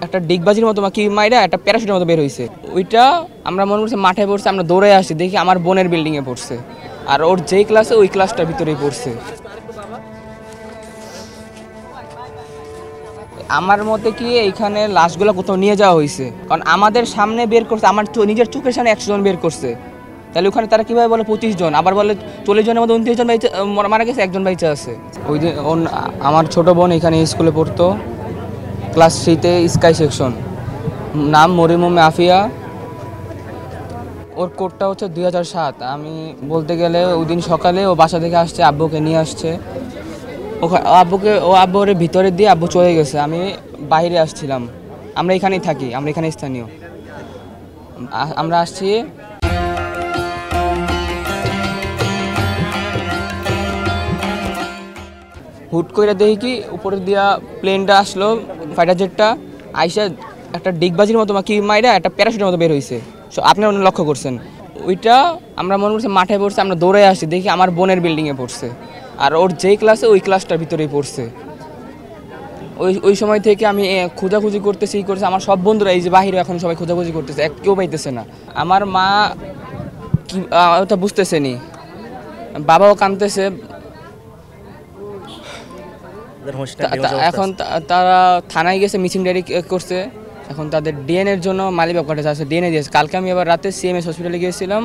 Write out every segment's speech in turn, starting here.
একটা ডিগবাজির মতো কি মাইরা একটা প্যারাশুটের মতো বের হয়েছে। ওইটা আমরা মনে করছি মাঠে পড়ছে, আমরা দৌড়ে আসি, দেখি আমার বোনের বিল্ডিংয়ে পড়ছে, আর ওর যেই ক্লাসে ওই ক্লাসটার ভিতরেই পড়ছে। আমার মতে কি এইখানে লাশগুলো কোথাও নিয়ে যাওয়া হয়েছে, কারণ আমাদের সামনে বের করছে, আমার নিজের চোখের সামনে 100 জন বের করছে, তাহলে ওখানে তারা কীভাবে বলে 25 জন, আবার বলে 40 জনের মধ্যে 29 জন মারা গেছে, একজন বাইচা আছে। ওই যে আমার ছোট বোন এখানে স্কুলে পড়তো, ক্লাস 3-তে স্কাই সেকশন, নাম মরিয়ম আফিয়া। ওর কোডটা হচ্ছে 2007। আমি বলতে গেলে ওই দিন সকালে ও বাসা থেকে আসছে, আব্বুকে নিয়ে আসছে, আব্বুর ভিতরে দিয়ে আব্বু চলে গেছে, আমি বাইরে আসছিলাম। আমরা এখানেই থাকি, আমরা এখানে স্থানীয়। আমরা আসছি, হুট করে দেখি কি উপরে দিয়া প্লেনটা আসলো, ফাইটার জেটটা আইসা একটা ডিগবাজির মতো কি মাইরা একটা প্যারাশুটের মতো বের হয়েছে। আপনি লক্ষ্য করছেন ওইটা, আমরা মনে করছি মাঠে পড়ছে, আমরা দৌড়ে আসি, দেখি আমার বোনের বিল্ডিংয়ে পড়ছে, আর ওর যেই ক্লাসে ওই ক্লাসটার ভিতরেই পড়ছে। ওই সময় থেকে আমি খোঁজাখুঁজি করতেছি, আমার সব বন্ধুরা এই যে বাহিরে এখন সবাই খোঁজাখুঁজি করতেছে, কেউ পাইতেছে না। আমার মা কি ওটা বুঝতেছে নি, বাবাও কাঁদতেছে। এখন তারা থানায় গেছে, মিসিং ডায়েরি করছে। এখন তাদের ডিএনএর জন্য মালিবাগ কাছে আছে, ডিএনএ দিয়েছে। কালকে আমি আবার রাতে সিএমএস হসপিটালে গিয়েছিলাম,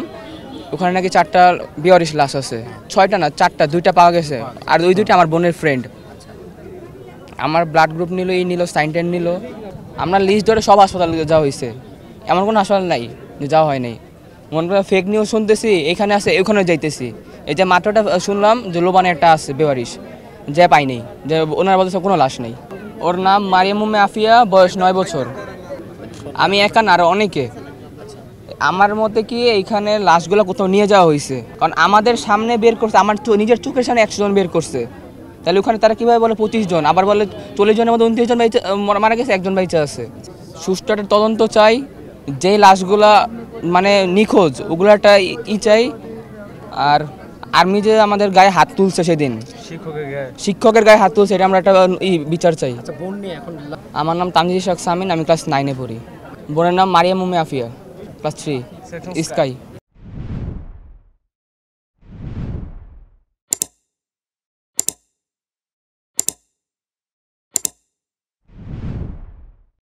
ওখানে নাকি 4টা বেওয়ারিশ লাশ আছে। 6টা না 4টা, 2টা পাওয়া গেছে, আর ওই 2টা আমার বোনের ফ্রেন্ড। আমার ব্লাড গ্রুপ নিল, নিল, সাইন টাইন নিল। আমরা লিস্ট ধরে সব হাসপাতালে যাওয়া হয়েছে, এমন কোনো হাসপাতাল নাই যে যাওয়া হয় নাই। মনে করেন ফেক নিউজ শুনতেছি, এখানে আছে ওখানে যাইতেছি। এই যে মাত্রটা শুনলাম যে লোবানে একটা আছে বেওয়ারিশ, যে পাইনি, যে ওনারা বলতেছে কোনো লাশ নেই। ওর নাম মরিয়ম আফিয়া, বয়স 9 বছর। আমি একা না, আরও অনেকে। আমার মতে কি এইখানে লাশগুলো কোথাও নিয়ে যাওয়া হয়েছে, কারণ আমাদের সামনে বের করছে, আমার নিজের চোখের সামনে 100 জন বের করছে, তাহলে ওখানে তারা কীভাবে বলে 25 জন, আবার বলে 40 জনের মধ্যে 29 জন মারা গেছে, একজন বাইচা আছে। সুষ্ঠু একটা তদন্ত চাই, যে লাশগুলা মানে নিখোঁজ ওগুলাটা চাই। আর আর্মি যে আমাদের গায়ে হাত তুলছে সেদিন, শিক্ষকের গায়ে হাত তুলছে, এটা আমরা একটা বিচার চাই। আমার নাম তানজিদ ইশরাক সামিন, আমি ক্লাস 9-এ পড়ি। বোনের নাম মরিয়ম আফিয়া, ক্লাস 3 স্কাই।